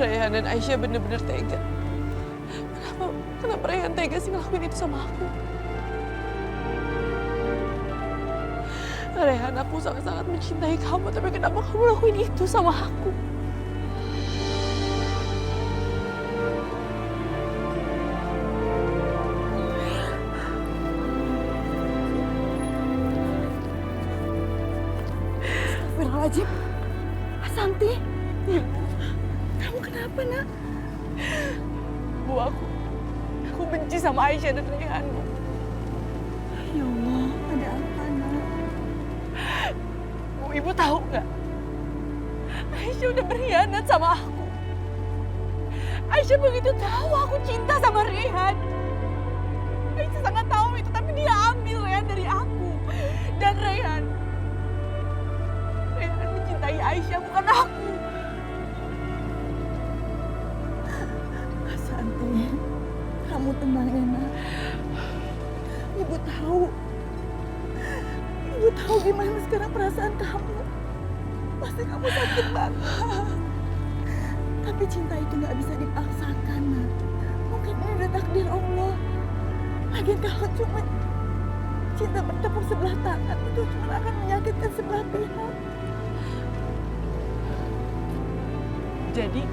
Rayhan dan Aisyah bener-bener tega. Kenapa Rayhan tega sih ngelakuin itu sama aku? Rayhan, aku sangat-sangat mencintai kamu, tapi kenapa kamu lakuin itu sama aku? Astagfirullahaladzim. Asanti, kamu kenapa, nak? Bu, aku benci sama Aisyah dan Rayhan, Bu. Ya Allah, ada apa, nak? Bu, Ibu tahu nggak? Aisyah udah berkhianat sama aku. Aisyah begitu tahu aku cinta sama Rayhan. Aisyah sangat tahu itu, tapi dia ambil Rayhan dari aku. Dan Rayhan mencintai Aisyah, bukan aku. Asanti, kamu tenang ya, nak. Ibu tahu gimana sekarang perasaan kamu. Pasti kamu sakit banget. Tapi cinta itu nggak bisa dipaksakan, nak. Mungkin ini udah takdir Allah. Lagian kalau cuma cinta bertepuk sebelah tangan itu cuma akan menyakitkan sebelah pihak. Jadi,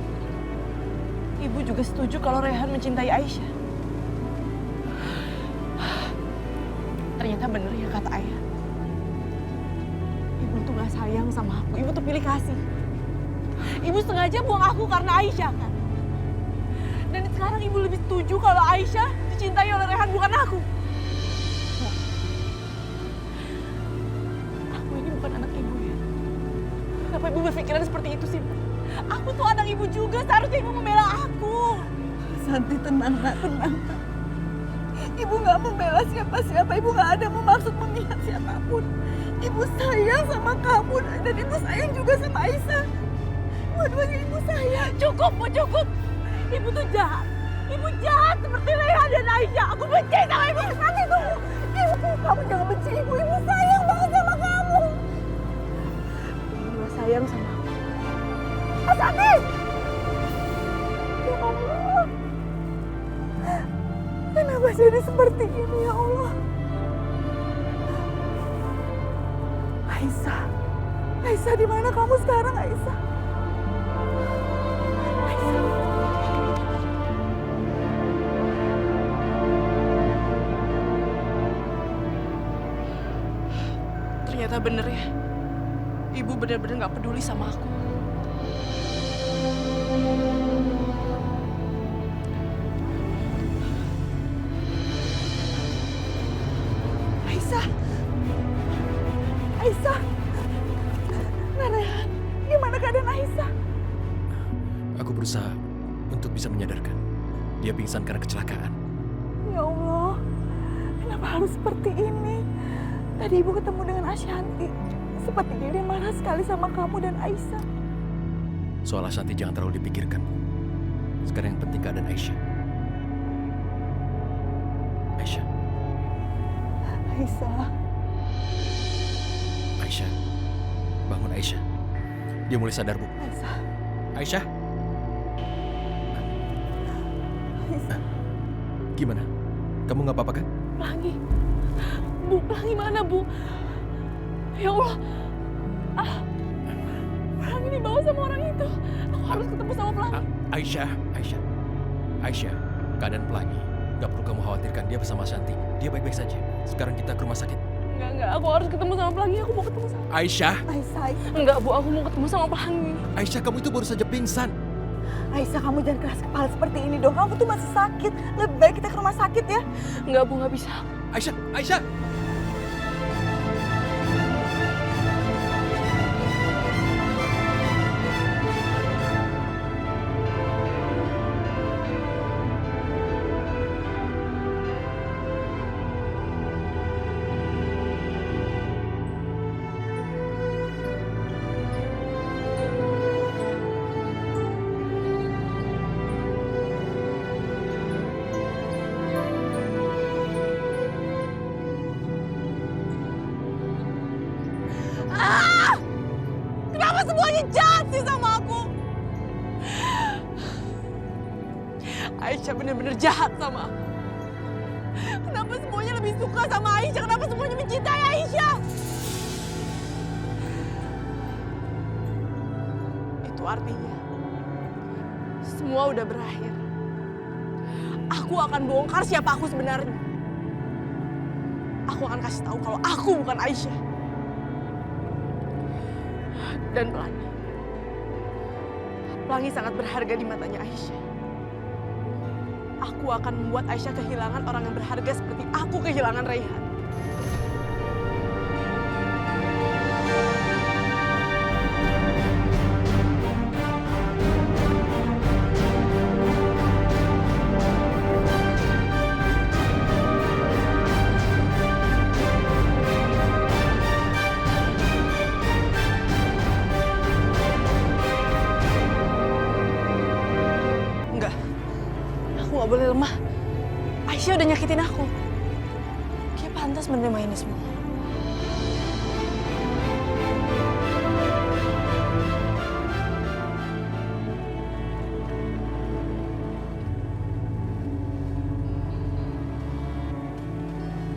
Ibu juga setuju kalau Rayhan mencintai Aisyah? Ternyata bener ya kata Ayah. Ibu tuh gak sayang sama aku, Ibu tuh pilih kasih. Ibu sengaja buang aku karena Aisyah kan? Dan sekarang Ibu lebih setuju kalau Aisyah dicintai oleh Rayhan, bukan aku. Aku ini bukan anak Ibu ya. Kenapa Ibu berpikiran seperti itu sih, Bu? Aku tuh anak Ibu juga, seharusnya Ibu membela aku. Santi, tenang, nak, tenang. Ibu nggak membela siapa-siapa, Ibu nggak ada bermaksud memihak siapapun. Ibu sayang sama kamu dan Ibu sayang juga sama Aisyah. Dua-duanya Ibu sayang. Cukup, Bu, cukup. Ibu tuh jahat. Ibu jahat seperti Rayhan dan Aisyah. Aku benci sama Ibu. Santi, tunggu. Ibu, kamu jangan benci Ibu. Ibu sayang banget sama kamu. Ibu gak sayang sama aku. Santi! Ya Allah. Kenapa jadi seperti ini, ya Allah? Aisyah. Aisyah, di mana kamu sekarang, Aisyah? Aisyah. Ternyata bener ya. Ibu benar-benar gak peduli sama aku. Aisyah. Aisyah. Rayhan, gimana keadaan Aisyah? Aku berusaha untuk bisa menyadarkan. Dia pingsan karena kecelakaan. Ya Allah, kenapa harus seperti ini? Tadi Ibu ketemu dengan Ashanti. Sepertinya dia marah sekali sama kamu dan Aisyah. Soal Ashanti jangan terlalu dipikirkan, Bu. Sekarang yang penting keadaan Aisyah. Aisyah. Aisyah. Aisyah. Bangun, Aisyah. Dia mulai sadar, Bu. Aisyah. Aisyah. Aisyah. Gimana? Kamu nggak apa-apa kan? Pelangi. Bu, Pelangi mana, Bu? Ya Allah. Pelangi dibawa sama orang itu. Aku harus ketemu sama Pelangi. Aisyah. Aisyah, keadaan Pelangi. Nggak perlu kamu khawatirkan, dia bersama Shanti. Dia baik-baik saja. Sekarang kita ke rumah sakit. Enggak. Aku harus ketemu sama Pelangi. Aku mau ketemu sama... Aisyah. Aisyah. Enggak, Bu. Aku mau ketemu sama Pelangi. Aisyah, kamu itu baru saja pingsan. Aisyah, kamu jangan keras kepala seperti ini dong. Kamu tuh masih sakit. Lebih baik kita ke rumah sakit ya. Enggak, Bu. Nggak bisa. Aisyah. Aisyah benar-benar jahat sama aku. Kenapa semuanya lebih suka sama Aisyah? Kenapa semuanya mencintai Aisyah? Itu artinya semua udah berakhir. Aku akan bongkar siapa aku sebenarnya. Aku akan kasih tahu kalau aku bukan Aisyah. Dan Pelangi sangat berharga di matanya Aisyah. Aku akan membuat Aisyah kehilangan orang yang berharga seperti aku kehilangan Raihan. Enggak, aku gak boleh lemah. Aisyah udah nyakitin aku. Dia pantas menerima ini semua.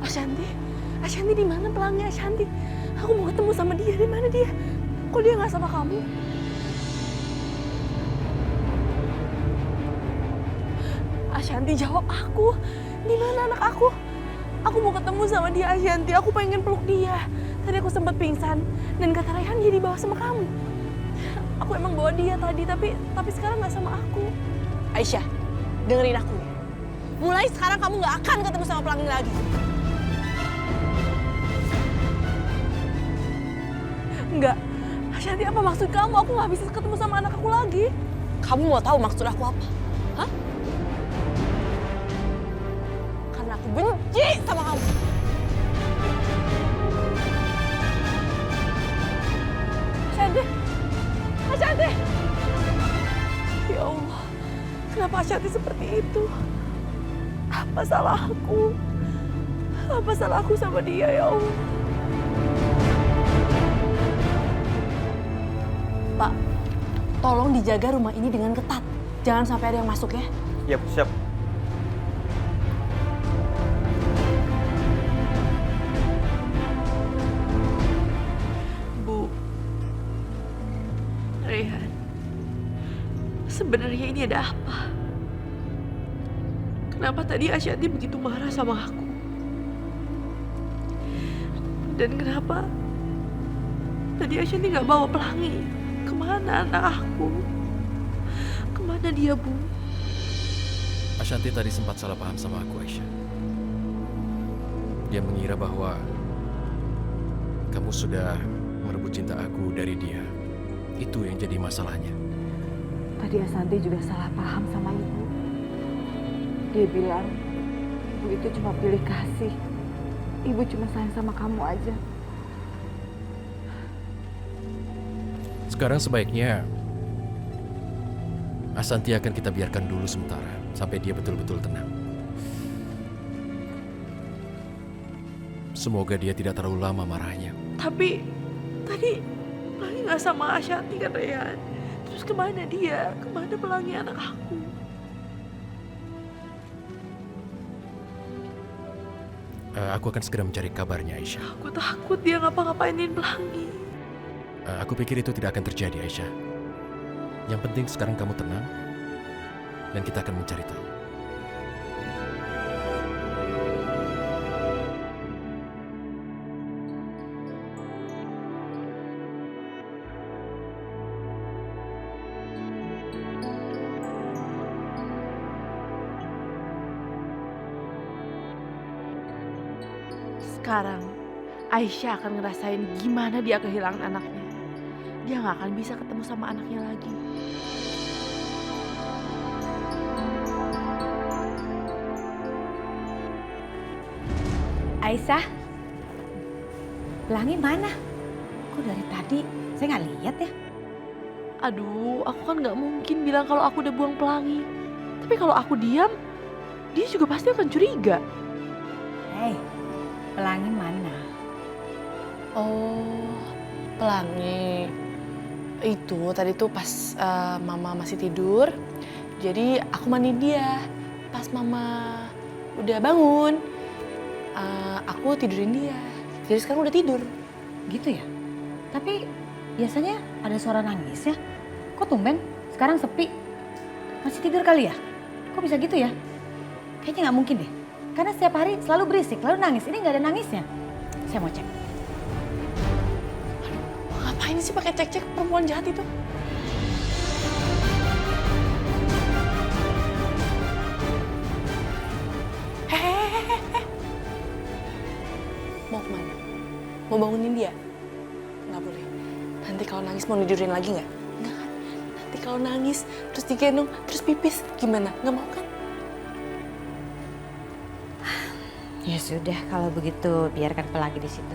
Ashanti, Ashanti di mana Pelangi? Ashanti, aku mau ketemu sama dia. Di mana dia? Kok dia nggak sama kamu? Ashanti, jawab aku. Di mana anak aku? Aku mau ketemu sama dia, Ashanti. Aku pengen peluk dia. Tadi aku sempat pingsan dan kata Raihan dia dibawa sama kamu. Aku emang bawa dia tadi, tapi sekarang nggak sama aku. Aisyah, dengerin aku ya. Mulai sekarang kamu nggak akan ketemu sama Pelangi lagi. Enggak, Ashanti, apa maksud kamu? Aku nggak bisa ketemu sama anak aku lagi. Kamu mau tahu maksud aku apa? Hah? Karena aku benci sama kamu. Ashanti, Ashanti. Ya Allah, kenapa Ashanti seperti itu? Apa salah aku? Apa salah aku sama dia, ya Allah? Pak, tolong dijaga rumah ini dengan ketat. Jangan sampai ada yang masuk ya. Yap, siap. Bu, Raihan, sebenarnya ini ada apa? Kenapa tadi Ashanti begitu marah sama aku? Dan kenapa tadi Ashanti nggak bawa Pelangi? Kemana anak aku? Kemana dia, Bu? Ashanti tadi sempat salah paham sama aku, Aisyah. Dia mengira bahwa kamu sudah merebut cinta aku dari dia. Itu yang jadi masalahnya. Tadi Ashanti juga salah paham sama ibu. Dia bilang, ibu itu cuma pilih kasih. Ibu cuma sayang sama kamu aja. Sekarang sebaiknya Ashanti akan kita biarkan dulu sementara sampai dia betul-betul tenang. Semoga dia tidak terlalu lama marahnya. Tapi tadi Pelangi nggak sama Ashanti kan, Raihan? Terus kemana dia? Kemana Pelangi anak aku? Aku akan segera mencari kabarnya, Aisyah. Aku takut dia ngapa-ngapainin Pelangi. Aku pikir itu tidak akan terjadi, Aisyah. Yang penting sekarang kamu tenang, dan kita akan mencari tahu. Sekarang Aisyah akan ngerasain gimana dia kehilangan anaknya. Dia nggak akan bisa ketemu sama anaknya lagi. Aisyah, Pelangi mana? Kok dari tadi saya nggak lihat ya? Aduh, aku kan nggak mungkin bilang kalau aku udah buang Pelangi. Tapi kalau aku diam, dia juga pasti akan curiga. Hei, Pelangi mana? Oh, Pelangi. Itu tadi tuh pas Mama masih tidur. Jadi aku mandi dia. pas mama udah bangun, aku tidurin dia. Jadi sekarang udah tidur. Gitu ya? Tapi biasanya ada suara nangis ya? Kok tumben? Sekarang sepi. Masih tidur kali ya? Kok bisa gitu ya? Kayaknya nggak mungkin deh. Karena setiap hari selalu berisik, lalu nangis. Ini nggak ada nangisnya. Saya mau cek. Ngapain sih pakai cek-cek perempuan jahat itu? Hehehe. Mau kemana? Mau bangunin dia? Nggak boleh. Nanti kalau nangis mau tidurin lagi nggak? Nggak kan? Nanti kalau nangis terus digendong terus pipis gimana? Nggak mau kan? Ya sudah, kalau begitu biarkan Pelangi di situ.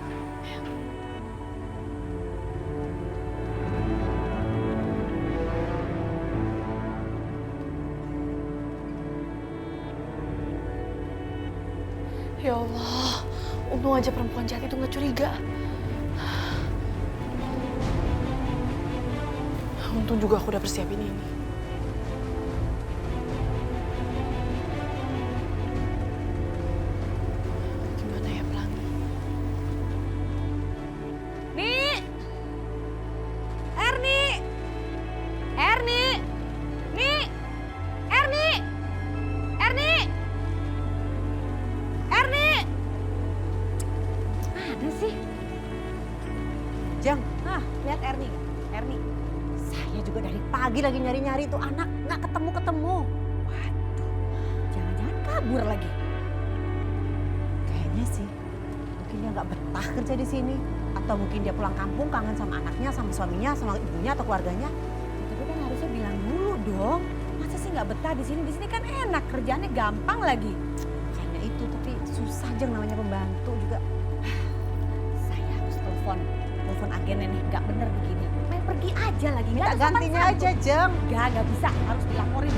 Ya Allah, untung aja perempuan jahat itu nggak curiga. Untung juga aku udah persiapin ini. Gimana ya Pelangi? Nih! Erni! Erni! Nih! Erni! Erni! Erni! Mana sih? Jang, Lihat Erni nggak? Erni. Saya juga dari pagi lagi nyari-nyari itu anak, nggak ketemu-ketemu. Waduh, jangan-jangan kabur lagi. kayaknya sih mungkin dia nggak betah kerja di sini. Atau mungkin dia pulang kampung kangen sama anaknya, sama suaminya, sama ibunya atau keluarganya. Tapi kan harusnya bilang dulu dong. Masa sih nggak betah di sini? Di sini kan enak, kerjaannya gampang lagi. Kayaknya itu, tapi susah Jang namanya pembantu juga. Saya harus telepon agennya nih, nggak bener begini. Main pergi aja lagi, nggak Minta ada sopan gantinya santun. aja Jang. Nggak bisa, harus dilaporin.